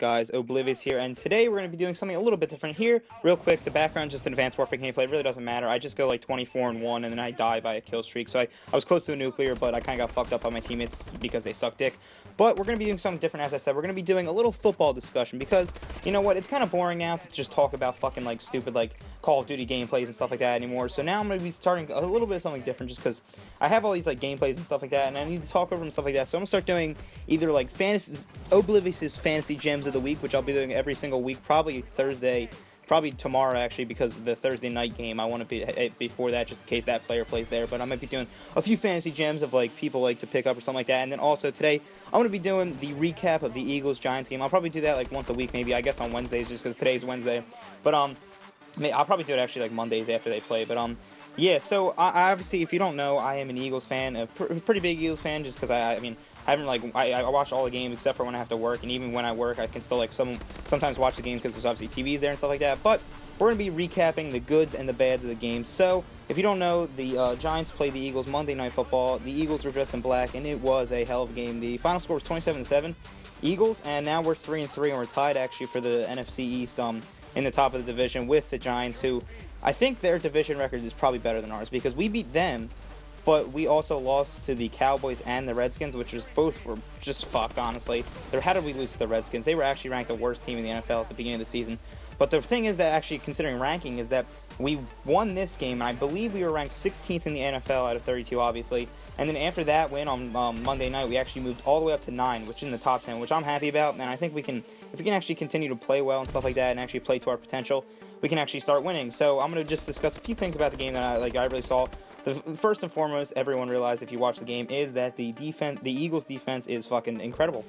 guys? Oblivious here, and today we're going to be doing something a little bit different here. Real quick, the background just an advanced warfare gameplay. It really doesn't matter. I just go like 24-1 and then I die by a kill streak. So I was close to a nuclear, but I kind of got fucked up by my teammates because they suck dick. But we're going to be doing something different, as I said. We're going to be doing a little football discussion because, you know what, it's kind of boring now to just talk about fucking like stupid like Call of Duty gameplays and stuff like that anymore. So now I'm going to be starting a little bit of something different just because I have all these like gameplays and stuff like that and I need to talk over them and stuff like that. So I'm going to start doing either like Oblivious's fantasy gems of the week, which I'll be doing every single week, probably Thursday, probably tomorrow actually, because the Thursday night game I want to be before that, just in case that player plays there. But I might be doing a few fantasy gems of like people like to pick up or something like that. And then also today I'm going to be doing the recap of the Eagles-Giants game. I'll probably do that like once a week, maybe, I guess on Wednesdays, just because today's Wednesday. But I'll probably do it actually like Mondays after they play. But yeah, so I obviously, if you don't know, I am an Eagles fan, a pretty big Eagles fan, just because I mean, I haven't like I watch all the games except for when I have to work, and even when I work, I can still like sometimes watch the games because there's obviously TVs there and stuff like that. But we're gonna be recapping the goods and the bads of the game. So if you don't know, the Giants played the Eagles Monday Night Football. The Eagles were dressed in black, and it was a hell of a game. The final score was 27-7, Eagles, and now we're 3-3, and we're tied actually for the NFC East in the top of the division with the Giants, who I think their division record is probably better than ours because we beat them. But we also lost to the Cowboys and the Redskins, which is both were just fucked, honestly. How did we lose to the Redskins? They were actually ranked the worst team in the NFL at the beginning of the season. But the thing is that actually, considering ranking, is that we won this game, and I believe we were ranked 16th in the NFL out of 32, obviously. And then after that win on Monday night, we actually moved all the way up to 9, which is in the top 10, which I'm happy about. And I think we can, if we can actually continue to play well and stuff like that, and actually play to our potential, we can actually start winning. So I'm going to just discuss a few things about the game that I really saw. The first and foremost, everyone realized if you watch the game, is that the Eagles defense is fucking incredible.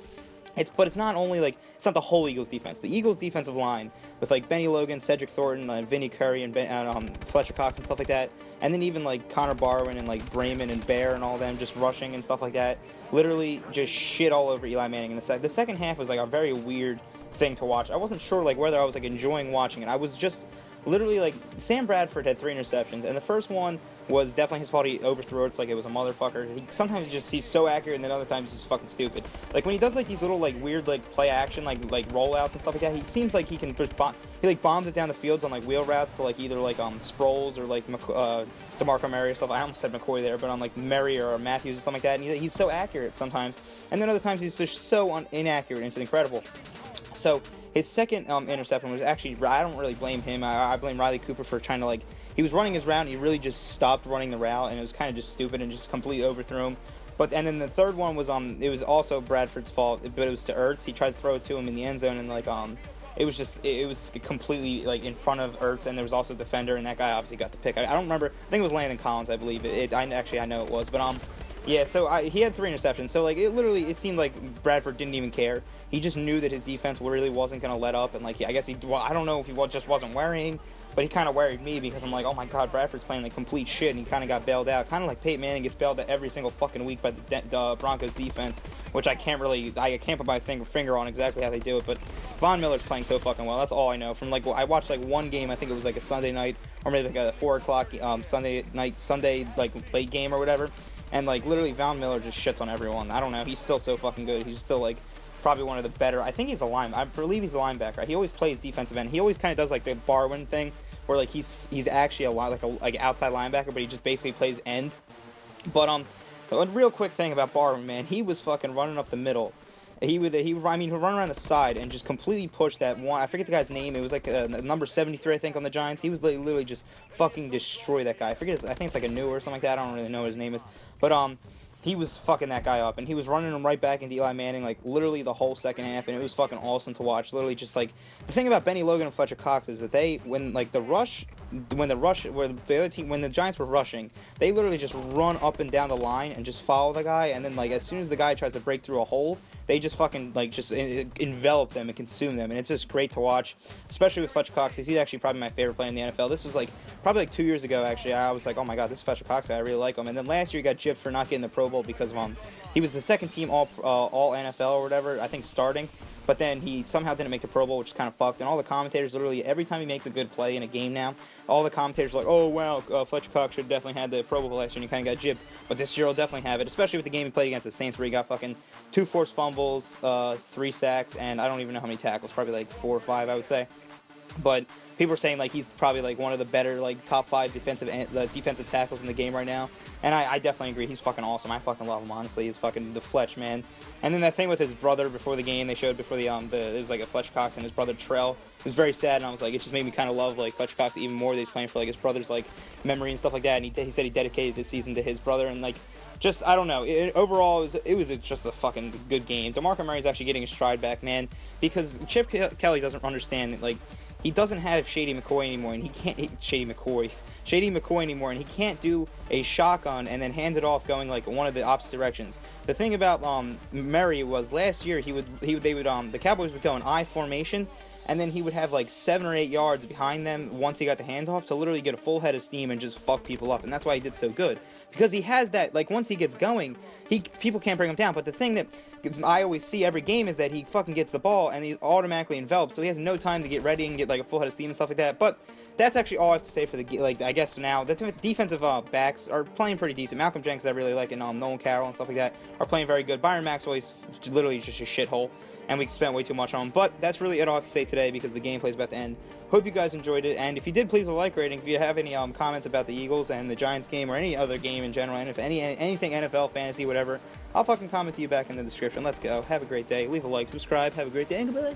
But it's not only like, it's not the whole Eagles defense. The Eagles defensive line with like Benny Logan, Cedric Thornton, Vinny Curry, and Fletcher Cox and stuff like that, and then even like Connor Barwin and like Brayman and Bear and all them just rushing and stuff like that, literally just shit all over Eli Manning in the second half was like a very weird thing to watch. I wasn't sure like whether I was like enjoying watching it. I was just literally like, Sam Bradford had 3 interceptions, and the first one was definitely his fault. He overthrew it like it was a motherfucker. Sometimes he's so accurate, and then other times he's fucking stupid. Like when he does like these little like weird like play action like rollouts and stuff like that, he seems like he can just he like bombs it down the fields on like wheel routes to like either like Sproles or like DeMarco Murray or stuff. I almost said McCoy there, but on like Murray or Matthews or something like that. And he's so accurate sometimes, and then other times he's just so inaccurate. And it's incredible. So his second interception was actually, I don't really blame him. I blame Riley Cooper for trying to like, he was running his route and he really just stopped running the route, and it was kind of just stupid and just completely overthrew him. And then the third one was it was also Bradford's fault, but it was to Ertz. He tried to throw it to him in the end zone, and like it was completely like in front of Ertz, and there was also a defender, and that guy obviously got the pick. I don't remember. I think it was Landon Collins, I believe. I know it was, but yeah, so he had 3 interceptions. So like it seemed like Bradford didn't even care. He just knew that his defense really wasn't going to let up, and like I guess I don't know if he just wasn't worrying, but he kind of worried me because I'm like, oh my god, Bradford's playing like complete shit, and he kind of got bailed out, kind of like Peyton Manning gets bailed out every single fucking week by the Broncos defense, which I can't put my finger on exactly how they do it. But Von Miller's playing so fucking well. That's all I know. From like, I watched like one game, I think it was like a Sunday night or maybe like a 4 o'clock Sunday like late game or whatever. And, like, literally, Von Miller just shits on everyone. I don't know. He's still so fucking good. He's still, like, probably one of the better. I think he's I believe he's a linebacker. He always plays defensive end. He always kind of does, like, the Barwin thing, where, like, he's actually like outside linebacker, but he just basically plays end. But, a real quick thing about Barwin, man. He was fucking running up the middle. He would run around the side and just completely push that one. I forget the guy's name. It was like number 73, I think, on the Giants. He was literally just fucking destroy that guy. I forget I think it's like a new or something like that. I don't really know what his name is. But he was fucking that guy up, and he was running him right back into Eli Manning, like literally the whole second half, and it was fucking awesome to watch. Literally, just like the thing about Benny Logan and Fletcher Cox is that when the Giants were rushing, they literally just run up and down the line and just follow the guy, and then like as soon as the guy tries to break through a hole, they just fucking like just envelop them and consume them, and it's just great to watch, especially with Fletcher Cox. He's actually probably my favorite player in the NFL. This was like probably like 2 years ago actually. I was like, oh my god, this Fletcher Cox guy, I really like him. And then last year he got gypped for not getting the Pro Bowl because of he was the second team all NFL or whatever, I think, starting. but then he somehow didn't make the Pro Bowl, which is kind of fucked. And all the commentators, literally every time he makes a good play in a game now, all the commentators are like, oh wow, Fletcher Cox should definitely have the Pro Bowl last year, and he kind of got gypped. But this year he'll definitely have it, especially with the game he played against the Saints, where he got fucking 2 forced fumbles, 3 sacks, and I don't even know how many tackles, probably like 4 or 5, I would say. But people are saying like he's probably like one of the better like top 5 defensive tackles in the game right now, and I definitely agree. He's fucking awesome. I fucking love him, honestly. He's fucking the Fletch, man. And then that thing with his brother before the game, they showed before it was like a Fletcher Cox and his brother Trell. It was very sad, and I was like, it just made me kind of love like Fletcher Cox even more. That he's playing for like his brother's like memory and stuff like that. And he said he dedicated this season to his brother, and like just I don't know. Overall, it was just a fucking good game. DeMarco Murray is actually getting his stride back, man, because Chip Kelly doesn't understand like. He doesn't have Shady McCoy anymore, and he can't Shady McCoy anymore, and he can't do a shotgun and then hand it off going like one of the opposite directions. The thing about Murray was last year the Cowboys would go in I formation, and then he would have like 7 or 8 yards behind them once he got the handoff to literally get a full head of steam and just fuck people up, and that's why he did so good, because he has that like once he gets going, people can't bring him down. But the thing that I always see every game is that he fucking gets the ball and he's automatically enveloped, so he has no time to get ready and get like a full head of steam and stuff like that. But that's actually all I have to say for the like. I guess now the defensive backs are playing pretty decent. Malcolm Jenkins, I really like, and Nolan Carroll and stuff like that are playing very good. Byron Maxwell, he's literally just a shithole, and we spent way too much on him. But that's really it all I have to say today, because the gameplay is about to end. Hope you guys enjoyed it, and if you did, please leave a like rating. If you have any comments about the Eagles and the Giants game or any other game in general, and if anything NFL, fantasy, whatever, I'll fucking comment to you back in the description. Let's go. Have a great day. Leave a like, subscribe. Have a great day, and goodbye.